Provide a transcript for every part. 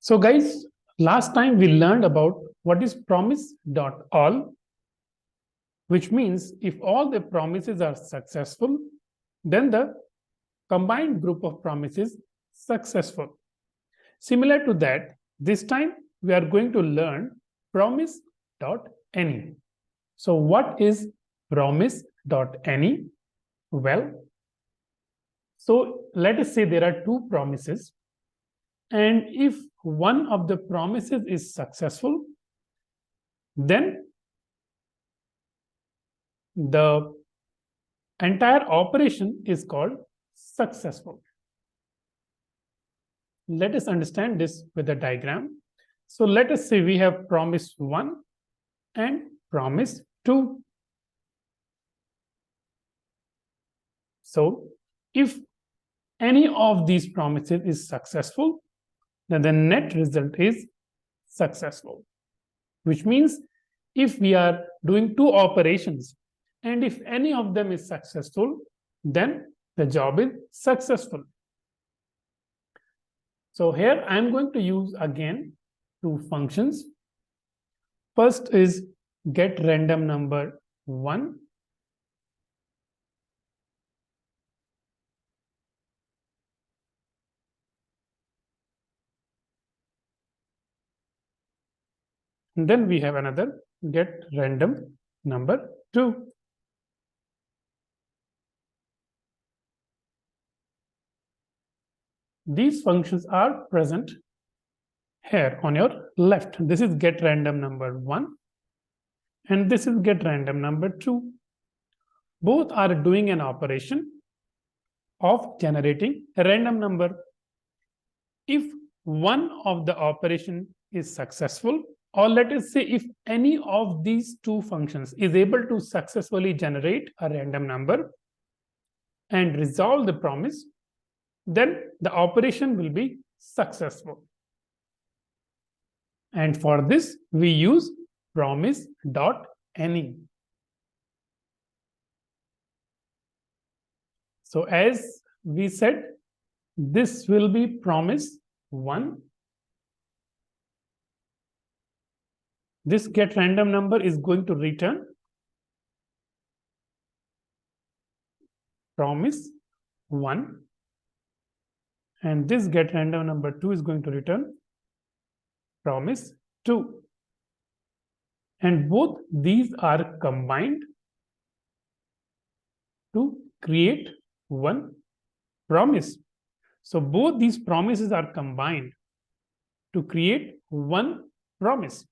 So guys, last time we learned about what is promise.all, which means if all the promises are successful, then the combined group of promises successful. Similar to that, this time we are going to learn promise.any. So what is promise.any? Well, so let us say there are two promises, and if one of the promises is successful, then the entire operation is called successful. Let us understand this with a diagram. So let us say we have promise 1 and promise 2. So if any of these promises is successful, then the net result is successful, which means if we are doing two operations and if any of them is successful, then the job is successful. So here I'm going to use again two functions. First is get random number 1. And then we have another get random number 2. These functions are present here on your left. This is get random number 1 and this is get random number 2. Both are doing an operation of generating a random number. If one of the operation is successful, or let us say if any of these two functions is able to successfully generate a random number and resolve the promise, then the operation will be successful. And for this, we use promise.any. So as we said, this will be promise 1. This get random number is going to return promise 1. And this get random number 2 is going to return promise 2. And both these are combined to create one promise. So both these promises are combined to create one promise.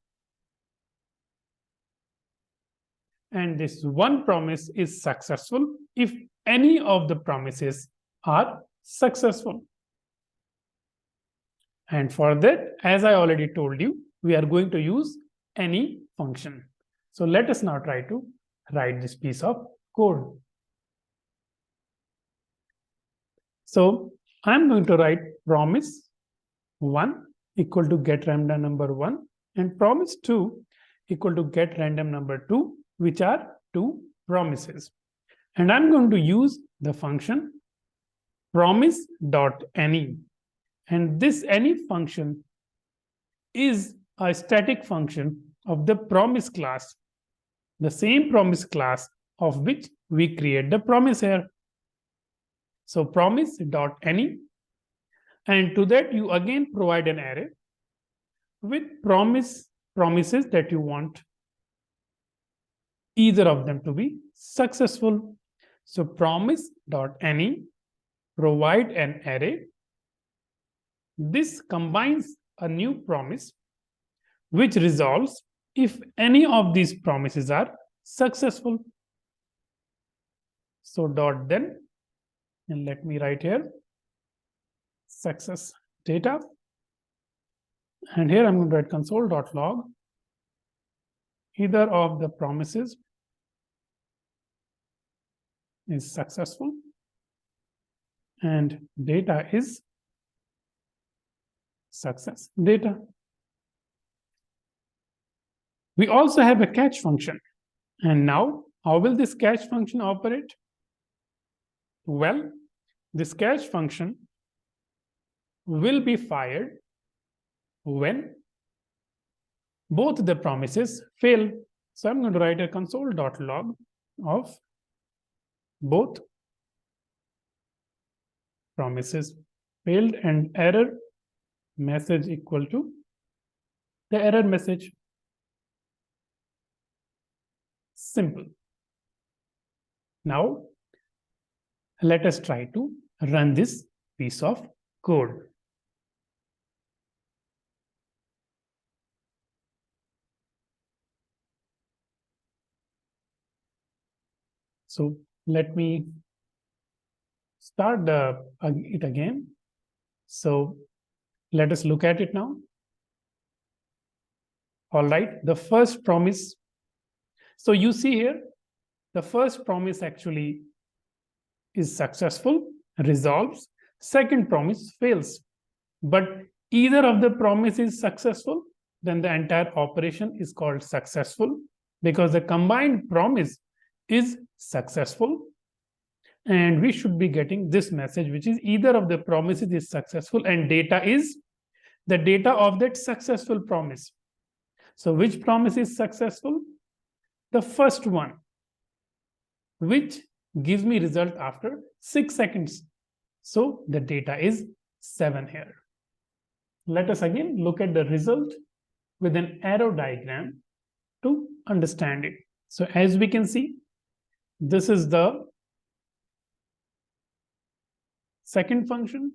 And this one promise is successful if any of the promises are successful. And for that, as I already told you, we are going to use any function. So let us now try to write this piece of code. So I'm going to write promise 1 equal to get random number 1 and promise 2 equal to get random number 2, which are two promises. And I'm going to use the function promise.any. And this any function is a static function of the promise class, the same promise class of which we create the promise here. So promise.any, and to that you again provide an array with promises that you want either of them to be successful. So promise.any provide an array. This combines a new promise which resolves if any of these promises are successful. So dot then, and let me write here success data. And here I'm going to write console.log. Either of the promises is successful and data is success data. We also have a catch function. And now, how will this catch function operate? Well, this catch function will be fired when both the promises fail. So I'm going to write a console.log of both promises failed and error message equal to the error message. Simple. Now, let us try to run this piece of code. So let me start it again. So let us look at it now. All right, the first promise. So you see here, the first promise actually is successful, resolves. Second promise fails. But either of the promise is successful, then the entire operation is called successful because the combined promise is successful. And we should be getting this message, which is either of the promises is successful and data is the data of that successful promise. So which promise is successful? The first one, which gives me result after 6 seconds. So the data is 7 here. Let us again look at the result with an arrow diagram to understand it. So as we can see, this is the second function.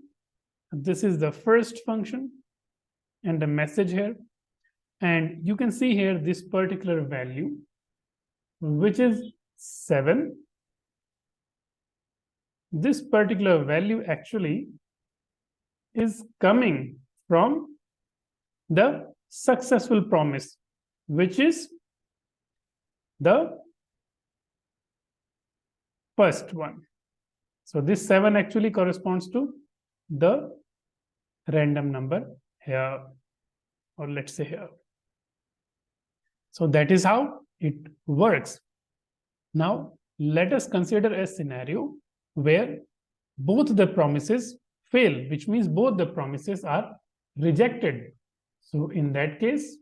This is the first function and the message here. And you can see here this particular value, which is 7. This particular value actually is coming from the successful promise, which is the first one. So this 7 actually corresponds to the random number here, or let's say here. So that is how it works. Now, let us consider a scenario where both the promises fail, which means both the promises are rejected. So in that case,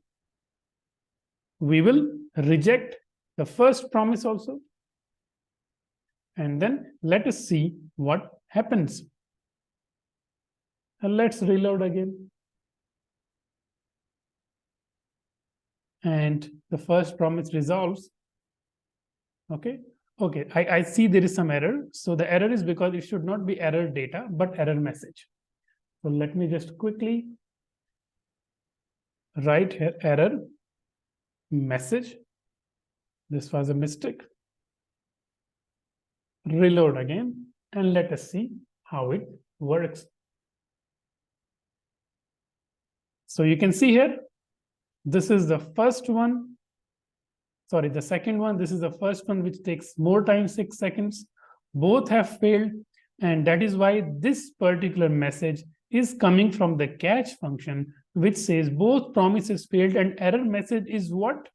we will reject the first promise also. And then let us see what happens. And let's reload again. And the first promise resolves. Okay. Okay, I see there is some error. So the error is because it should not be error data, but error message. So let me just quickly write here error message. This was a mistake. Reload again, and let us see how it works. So you can see here, this is the first one. Sorry, the second one. This is the first one, which takes more time, 6 seconds. Both have failed. And that is why this particular message is coming from the catch function, which says both promises failed, and error message is what?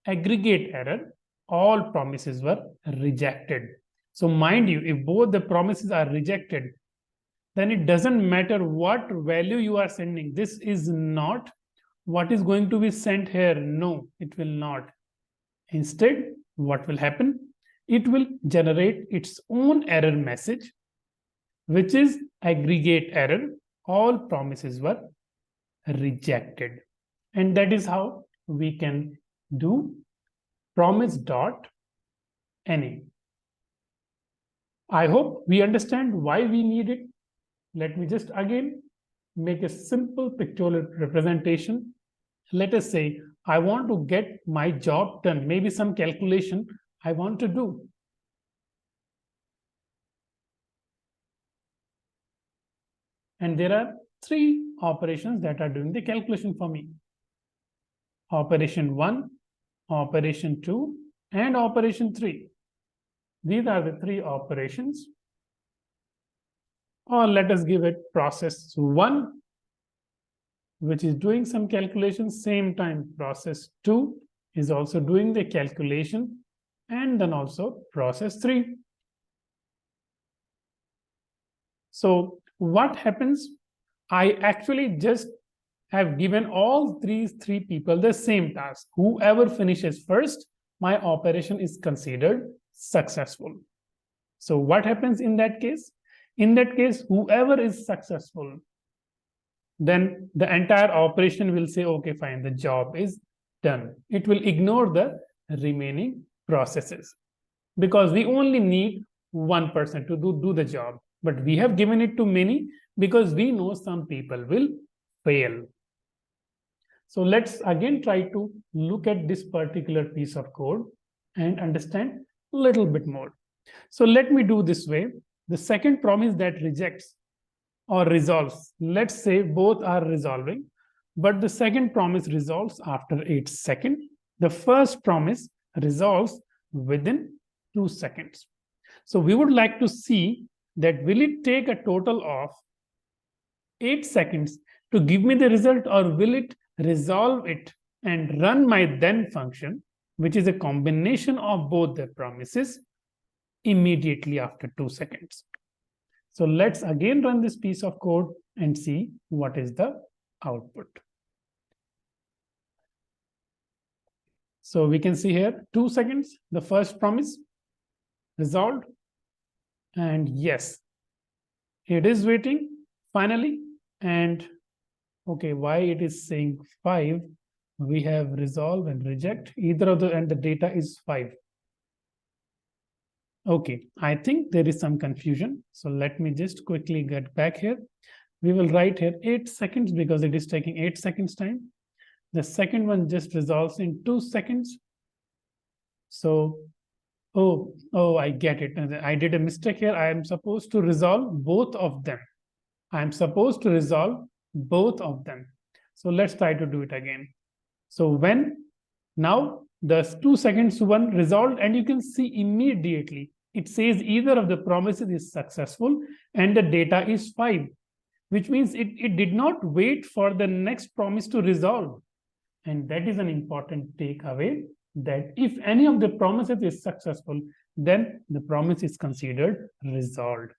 Aggregate error. All promises were rejected. So mind you, if both the promises are rejected, then it doesn't matter what value you are sending. This is not what is going to be sent here. No, it will not. Instead, what will happen? It will generate its own error message, which is aggregate error. All promises were rejected. And that is how we can do promise.any. I hope we understand why we need it. Let me just again make a simple pictorial representation. Let us say I want to get my job done, maybe some calculation I want to do. And there are 3 operations that are doing the calculation for me. Operation 1, operation 2, and operation 3. These are the 3 operations. Or let us give it process 1, which is doing some calculation. Same time, process 2 is also doing the calculation, and then also process 3. So what happens? I actually just I've given all these three people the same task. Whoever finishes first, my operation is considered successful. So what happens in that case? In that case, whoever is successful, then the entire operation will say, okay, fine, the job is done. It will ignore the remaining processes because we only need one person to do the job. But we have given it to many because we know some people will fail. So let's again try to look at this particular piece of code and understand a little bit more. So let me do this way. The second promise that rejects or resolves, let's say both are resolving, but the second promise resolves after 8 seconds. The first promise resolves within 2 seconds. So we would like to see that will it take a total of 8 seconds to give me the result, or will it resolve it and run my then function, which is a combination of both the promises, immediately after 2 seconds. So let's again run this piece of code and see what is the output. So we can see here 2 seconds, the first promise resolved. And yes, it is waiting finally. And okay, why it is saying 5? We have resolve and reject either of the, and the data is 5. Okay, I think there is some confusion. So let me just quickly get back here. We will write here 8 seconds because it is taking 8 seconds time. The second one just resolves in 2 seconds. So, I get it. I did a mistake here. I am supposed to resolve both of them. I am supposed to resolve both of them. So let's try to do it again. So when now the 2 seconds one resolved, and you can see immediately it says either of the promises is successful and the data is 5, which means it did not wait for the next promise to resolve. And that is an important takeaway, that if any of the promises is successful, then the promise is considered resolved.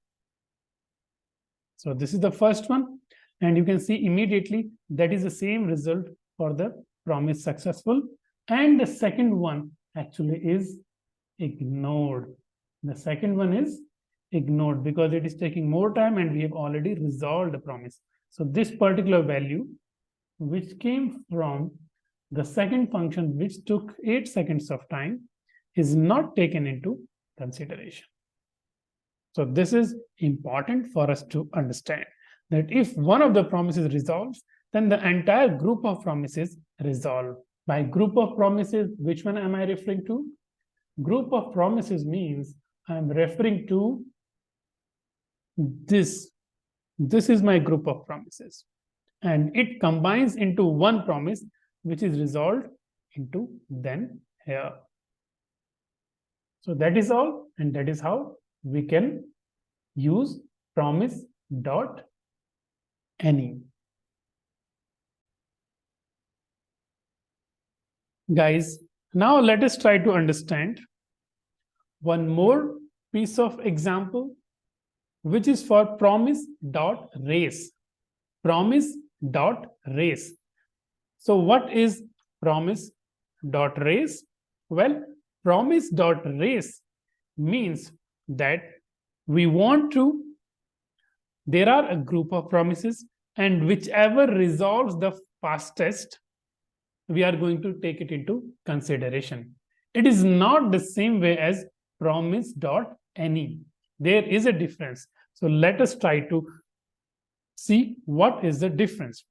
So this is the first one. And you can see immediately that is the same result for the promise successful. And the second one actually is ignored. The second one is ignored because it is taking more time and we have already resolved the promise. So this particular value, which came from the second function, which took 8 seconds of time, is not taken into consideration. So this is important for us to understand, that if one of the promises resolves, then the entire group of promises resolve. By group of promises, which one am I referring to? Group of promises means I'm referring to this. This is my group of promises. And it combines into one promise, which is resolved into then here. So that is all, and that is how we can use promise.any. Guys, now let us try to understand one more piece of example, which is for promise.race. Promise.race. So what is promise.race? Well, promise.race means that we want to, there are a group of promises, and whichever resolves the fastest, we are going to take it into consideration. It is not the same way as promise.any. There is a difference. So let us try to see what is the difference.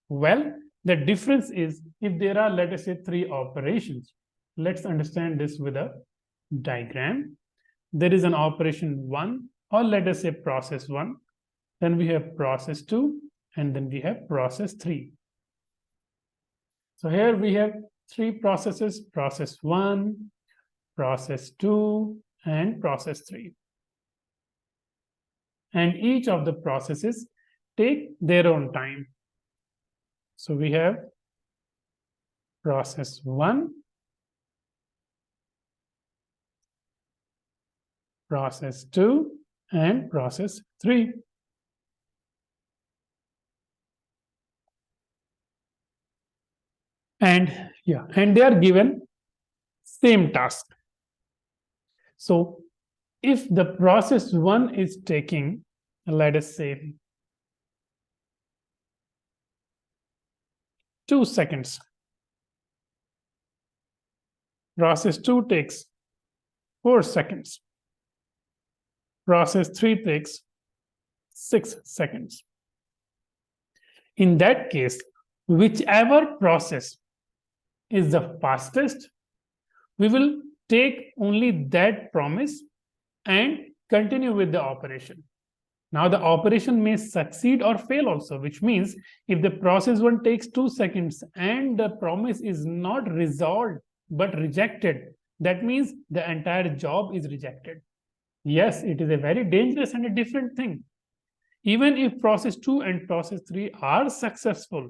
Well, the difference is if there are, let us say, 3 operations. Let's understand this with a diagram. There is an operation 1, or let us say process 1. Then we have process 2, and then we have process 3. So here we have 3 processes: process 1, process 2, and process 3. And each of the processes take their own time. So we have process 1, process 2, and process 3. And yeah, and they are given same task. So if the process one is taking, let us say, 2 seconds, process 2 takes 4 seconds, process 3 takes 6 seconds. In that case, whichever process is the fastest, we will take only that promise and continue with the operation. Now the operation may succeed or fail also, which means if the process one takes 2 seconds and the promise is not resolved but rejected, that means the entire job is rejected. Yes, it is a very dangerous and a different thing. Even if process 2 and process 3 are successful,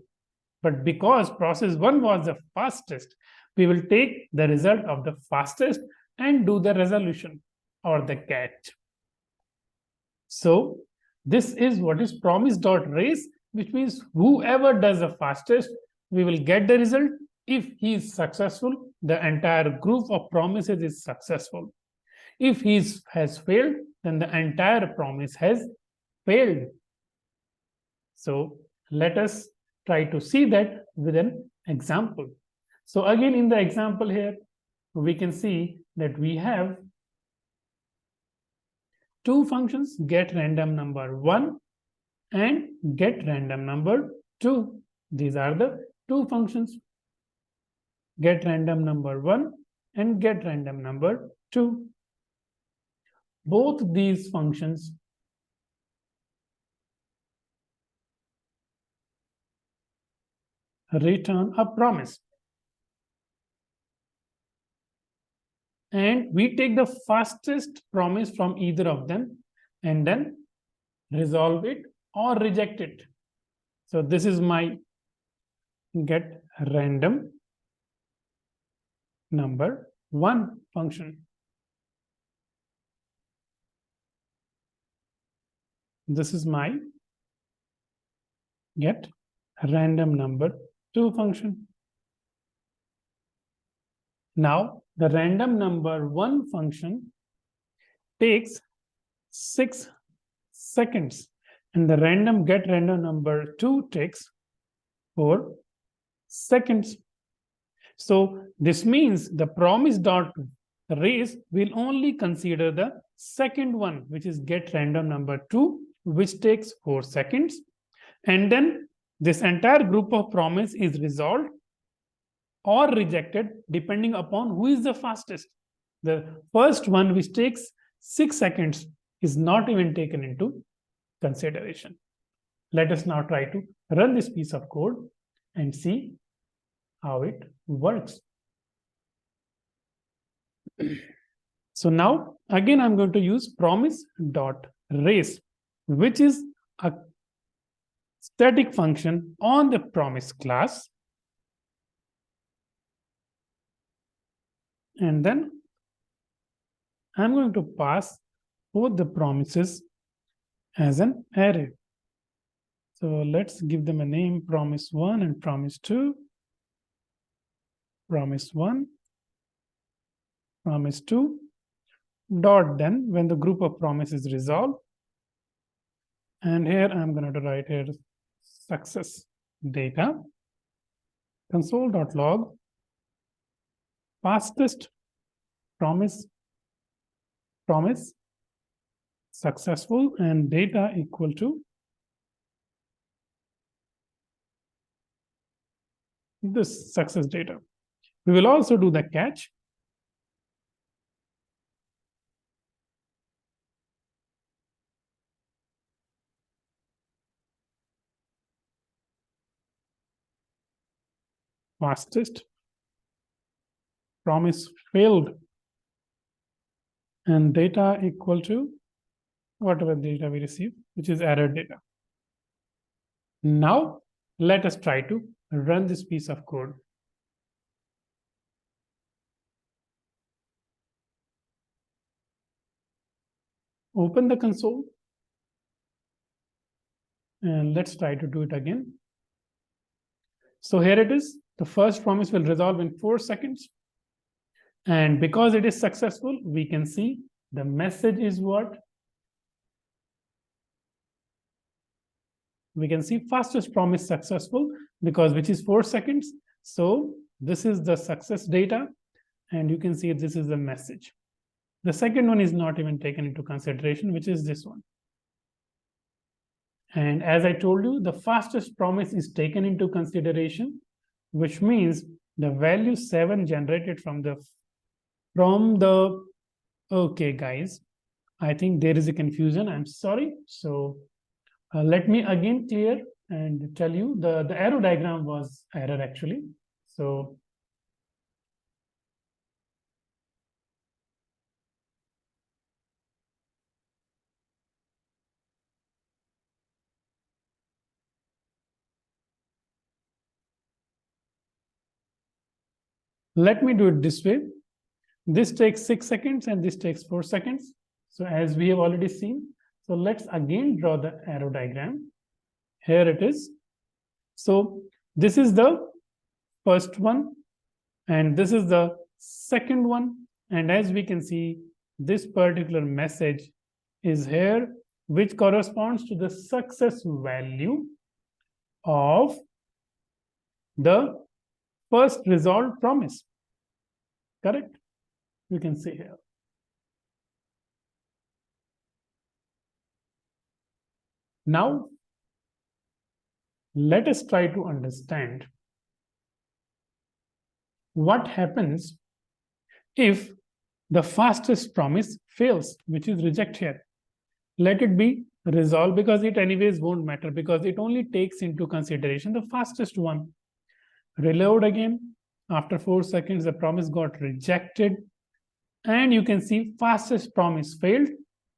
but because process 1 was the fastest, we will take the result of the fastest and do the resolution or the catch. So this is what is promise.race, which means whoever does the fastest, we will get the result. If he is successful, the entire group of promises is successful. If he has failed, then the entire promise has failed. So let us try to see that with an example. So again, in the example here, we can see that we have two functions, get random number 1 and get random number 2. These are the two functions, get random number 1 and get random number 2. Both these functions return a promise. And we take the fastest promise from either of them and then resolve it or reject it. So this is my get random number 1 function. This is my get random number 2 function. Now the random number 1 function takes 6 seconds and the random get random number 2 takes 4 seconds. So this means the promise dot race will only consider the second one, which is get random number 2, which takes 4 seconds. And then this entire group of promise is resolved or rejected depending upon who is the fastest. The first one, which takes 6 seconds, is not even taken into consideration. Let us now try to run this piece of code and see how it works. So now again I'm going to use promise.race, which is a static function on the promise class. And then I'm going to pass both the promises as an array. So let's give them a name, promise 1 and promise 2. Promise 1, promise 2, dot then when the group of promise is resolved. And here I'm going to write here success data, console.log, fastest promise, successful, and data equal to this success data. We will also do the catch. Fastest promise failed and data equal to whatever data we receive, which is error data. Now let us try to run this piece of code. Open the console and let's try to do it again. So here it is. the first promise will resolve in 4 seconds. And because it is successful, we can see the message is what? We can see fastest promise successful, because which is 4 seconds. So this is the success data, and you can see this is the message. The second one is not even taken into consideration, which is this one. And as I told you, the fastest promise is taken into consideration, which means the value 7 generated from the okay, guys, I think there is a confusion. I'm sorry. So let me again clear and tell you the arrow diagram was error actually. So let me do it this way. This takes 6 seconds and this takes 4 seconds. So as we have already seen, so let's again draw the arrow diagram. Here it is. So this is the first one, and this is the second one. And as we can see, this particular message is here, which corresponds to the success value of the first resolved promise. Correct? You can see here. Now, let us try to understand what happens if the fastest promise fails, which is reject here. Let it be resolved, because it anyways won't matter, because it only takes into consideration the fastest one. Reload again. After 4 seconds, the promise got rejected. And you can see fastest promise failed,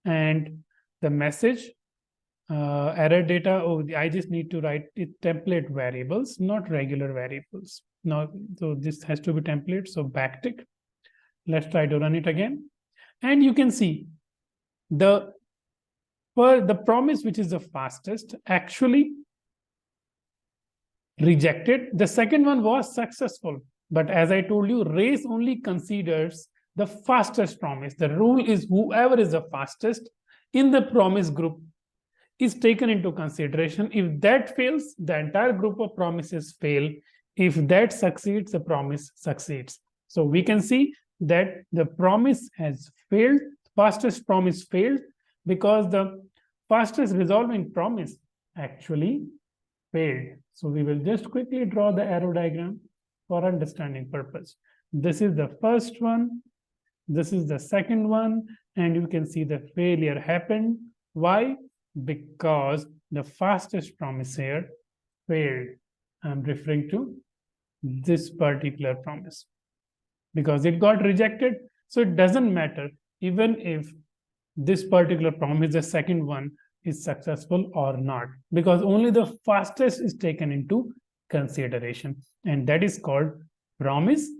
and the message error data. Oh, I just need to write it template variables, not regular variables. Now, so this has to be template. So backtick. Let's try to run it again. And you can see the promise which is the fastest actually rejected. The second one was successful. But as I told you, race only considers the fastest promise. The rule is whoever is the fastest in the promise group is taken into consideration. If that fails, the entire group of promises fail. If that succeeds, the promise succeeds. So we can see that the promise has failed, fastest promise failed, because the fastest resolving promise actually failed. So we will just quickly draw the arrow diagram for understanding purpose. This is the first one. This is the second one. And you can see the failure happened. Why? Because the fastest promise here failed. I'm referring to this particular promise, because it got rejected. So it doesn't matter even if this particular promise, the second one, is successful or not, because only the fastest is taken into consideration, and that is called promise.race.